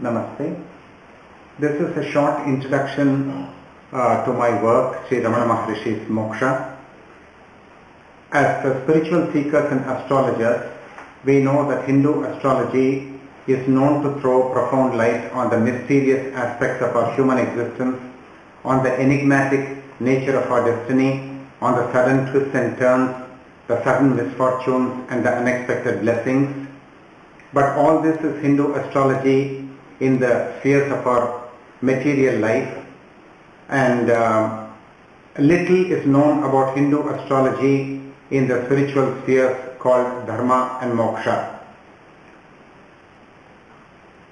Namaste. This is a short introduction to my work, Sri Ramana Maharishi's Moksha. As spiritual seekers and astrologers, we know that Hindu astrology is known to throw profound light on the mysterious aspects of our human existence, on the enigmatic nature of our destiny, on the sudden twists and turns, the sudden misfortunes and the unexpected blessings. But all this is Hindu astrology in the spheres of our material life, and little is known about Hindu astrology in the spiritual spheres called Dharma and Moksha.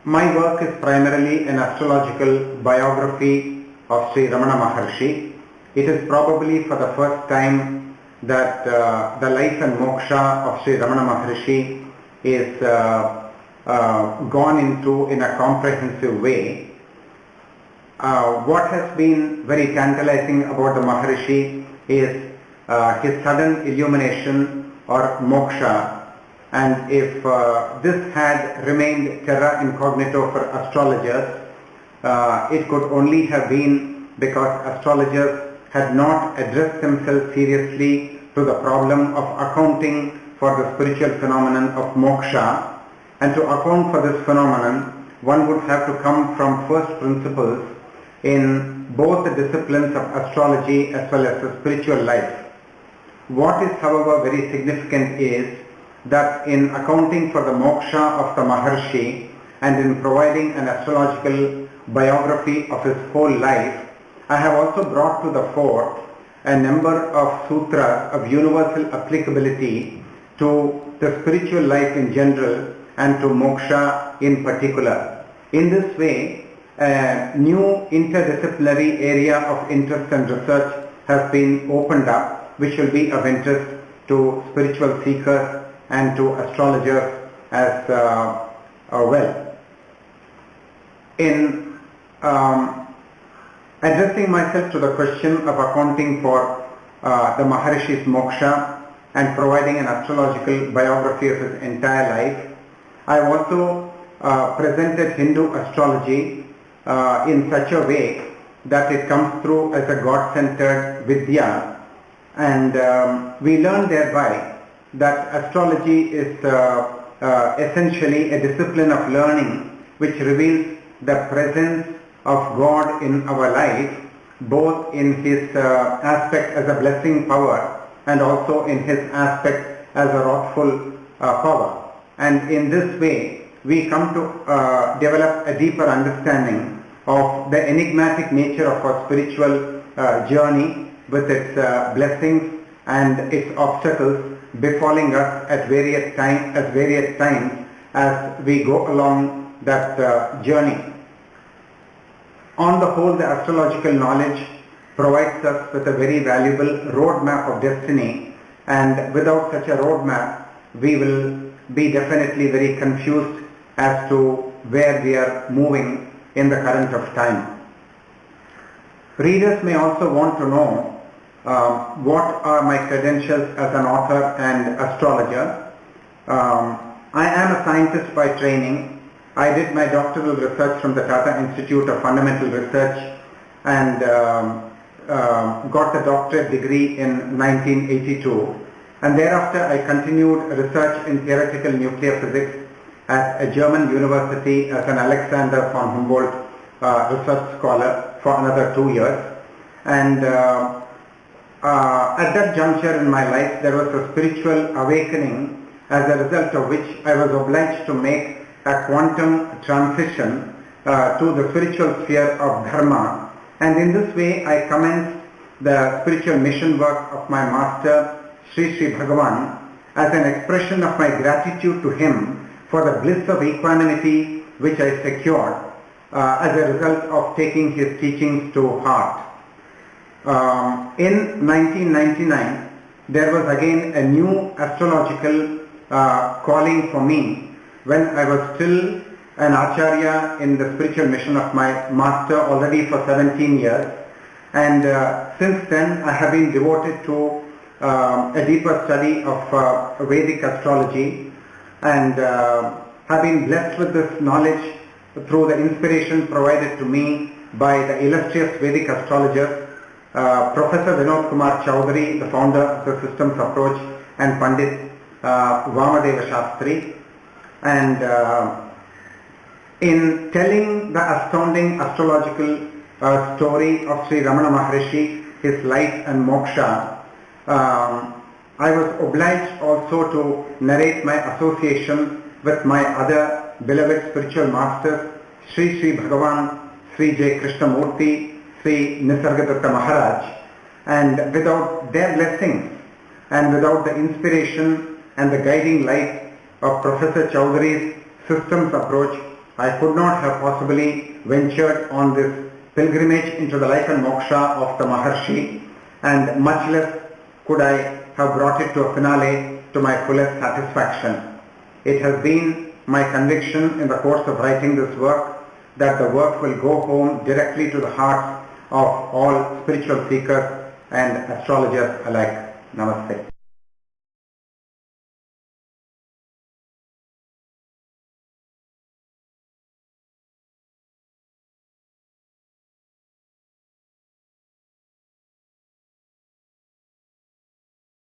My work is primarily an astrological biography of Sri Ramana Maharshi. It is probably for the first time that the life and moksha of Sri Ramana Maharshi is gone into in a comprehensive way. What has been very tantalizing about the Maharishi is his sudden illumination or moksha, and if this had remained terra incognito for astrologers, it could only have been because astrologers had not addressed themselves seriously to the problem of accounting for the spiritual phenomenon of moksha. And to account for this phenomenon, one would have to come from first principles in both the disciplines of astrology as well as the spiritual life. What is, however, very significant is that in accounting for the moksha of the Maharshi and in providing an astrological biography of his whole life, I have also brought to the fore a number of sutras of universal applicability to the spiritual life in general and to moksha in particular. In this way, a new interdisciplinary area of interest and research has been opened up, which will be of interest to spiritual seekers and to astrologers as well. In addressing myself to the question of accounting for the Maharishi's moksha and providing an astrological biography of his entire life, I have also presented Hindu astrology in such a way that it comes through as a God-centered vidya, and we learn thereby that astrology is essentially a discipline of learning which reveals the presence of God in our life, both in his aspect as a blessing power and also in his aspect as a wrathful power. And in this way, we come to develop a deeper understanding of the enigmatic nature of our spiritual journey, with its blessings and its obstacles befalling us at various times as we go along that journey. On the whole, the astrological knowledge provides us with a very valuable roadmap of destiny, and without such a roadmap, we will be definitely very confused as to where we are moving in the current of time. Readers may also want to know what are my credentials as an author and astrologer. I am a scientist by training. I did my doctoral research from the Tata Institute of Fundamental Research and got the doctorate degree in 1982. And thereafter I continued research in theoretical nuclear physics at a German university as an Alexander von Humboldt research scholar for another 2 years. And at that juncture in my life, there was a spiritual awakening, as a result of which I was obliged to make a quantum transition to the spiritual sphere of Dharma. And in this way, I commenced the spiritual mission work of my master, Sri Sri Bhagavan, as an expression of my gratitude to him for the bliss of equanimity which I secured as a result of taking his teachings to heart. In 1999, there was again a new astrological calling for me when I was still an acharya in the spiritual mission of my master already for 17 years. And since then, I have been devoted to a deeper study of Vedic astrology, and have been blessed with this knowledge through the inspiration provided to me by the illustrious Vedic astrologer, Professor Vinod Kumar Chowdhury, the founder of the systems approach, and Pandit Vamadeva Shastri. And in telling the astounding astrological story of Sri Ramana Maharishi, his life and moksha, I was obliged also to narrate my association with my other beloved spiritual masters, Sri Bhagavan, Sri J. Krishnamurti, Sri Nisargadatta Maharaj. And without their blessings and without the inspiration and the guiding light of Professor Chowdhury's systems approach, I could not have possibly ventured on this pilgrimage into the life and moksha of the Maharshi, and much less could I have brought it to a finale to my fullest satisfaction. It has been my conviction in the course of writing this work that the work will go home directly to the hearts of all spiritual seekers and astrologers alike. Namaste.